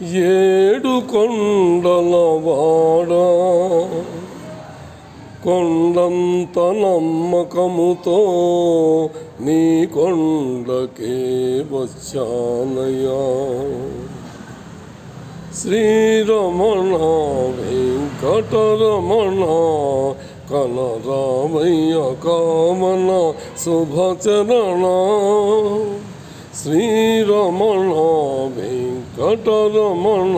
ఏడు కొండలవాడా కొండంత నమ్మకముతో నీ కొండకే వచ్చానయ్యా. శ్రీరమణ వెంకటరమణ కనరామయ్య కామన శుభచరణ. శ్రీరమణ వెంకటరమణ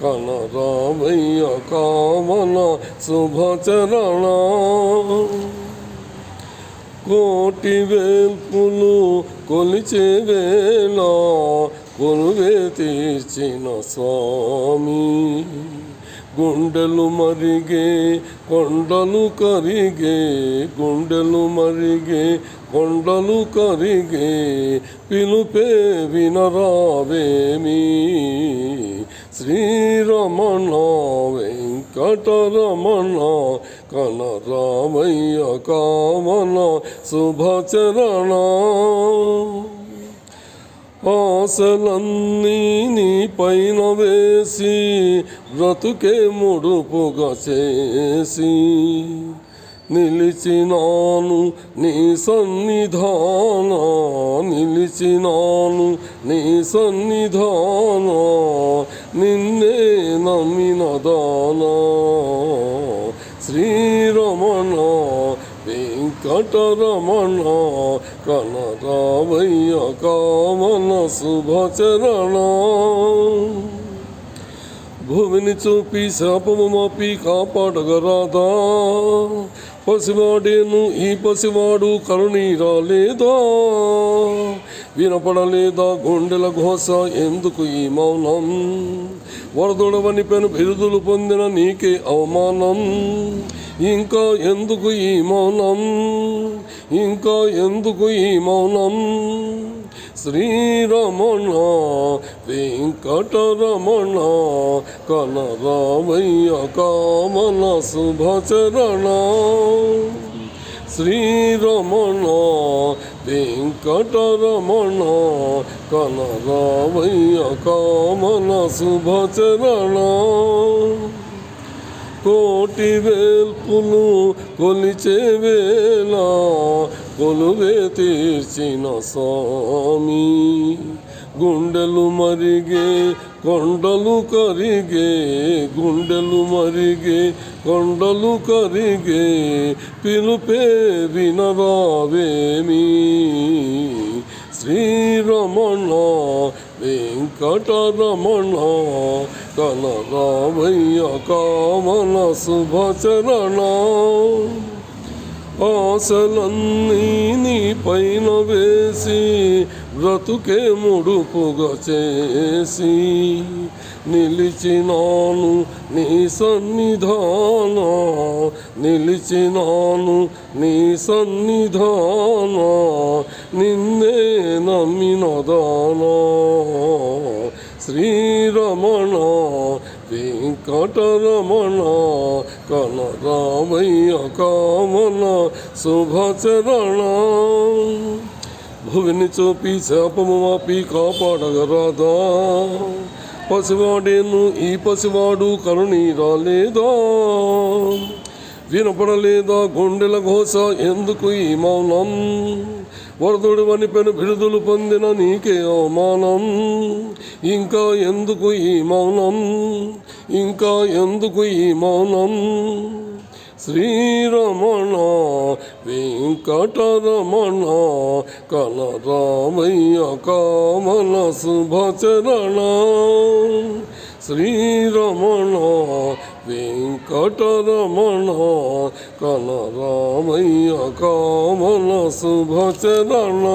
కనరామయ్య కామన శుభచరణ. కోటి వేల్పులు కొలిచే వేళ కొలువే తీర్చిన స్వామి. గుండెలు మరిగే కొండలు కరిగే, గుండెలు మరిగే కొండలు కరిగే, పిలుపే వినరావేమి. శ్రీరమణ వెంకటరమణ కనరామయ్య కామన శుభచరణ. ఆశలన్నీ నీ పైన వేసి బ్రతుకే ముడుపుగా చేసి నిలిచినాను నీ సన్నిధాన, నిలిచినాను నీ సన్నిధాన, నిన్నే నమ్మిన దానా. శ్రీరమణ వెంకటరమణ కనరామయ్య కామన శుభచరణ. భూమిని చూపి శాపము మాపి కాపాడగరాదా. పసివాడేను ఈ పసివాడు కరుణీరాలేదా. వినపడలేదా గుండెల ఘోష ఎందుకు ఈ మౌనం. వరదొడవని పెను బిరుదులు పొందిన నీకే అవమానం. ఇంకా ఎందుకు ఈ మౌనం, ఇంకా ఎందుకు ఈ మౌనం. శ్రీరమణ వెంకటరమణ కనరామయ్య కామన శుభచరణ. శ్రీరమణ వెంకటరమణ కనరామయ్య కామన శుభచరణ. కోటి వేల్పులు కొలిచే వేళ కొలువే తీర్చిన స్వామి. గుండెలు మరిగే కొండలు కరిగే, గుండెలు మరిగే కొండలు కరిగే, పిలుపే వినరావేమి. శ్రీరమణ వెంకటరమణ కనరామయ్య కామన శుభచరణ. ఆశలన్నీ నీ పైన వేసి బ్రతుకే ముడుపుగా చేసి నిలిచినాను నీ సన్నిధాన, నిలిచినాను నీ సన్నిధాన, నిన్నే నమ్మిన దానా. శ్రీరమణ వెంకటరమణ కనరామయ్య కామన శుభచరణ. భువిని చూపి శాపము మాపి కాపాడగరాదా. పసివాడేను ఈ పసివాడు కరుణీరాలేదా. వినపడలేదా గుండెల ఘోష ఎందుకు ఈ మౌనం. వరదుడు వని పెను బిరుదులు పొందిన నీకే అవమానం. ఇంకా ఎందుకు ఈ మౌనం, ఇంకా ఎందుకు ఈ మౌనం. శ్రీరమణ వెంకటరమణ కనరామయ్య కామన శుభచరణ. శ్రీరమణ వెంకటరమణ కనరామయ్య కామన శుభచరణ.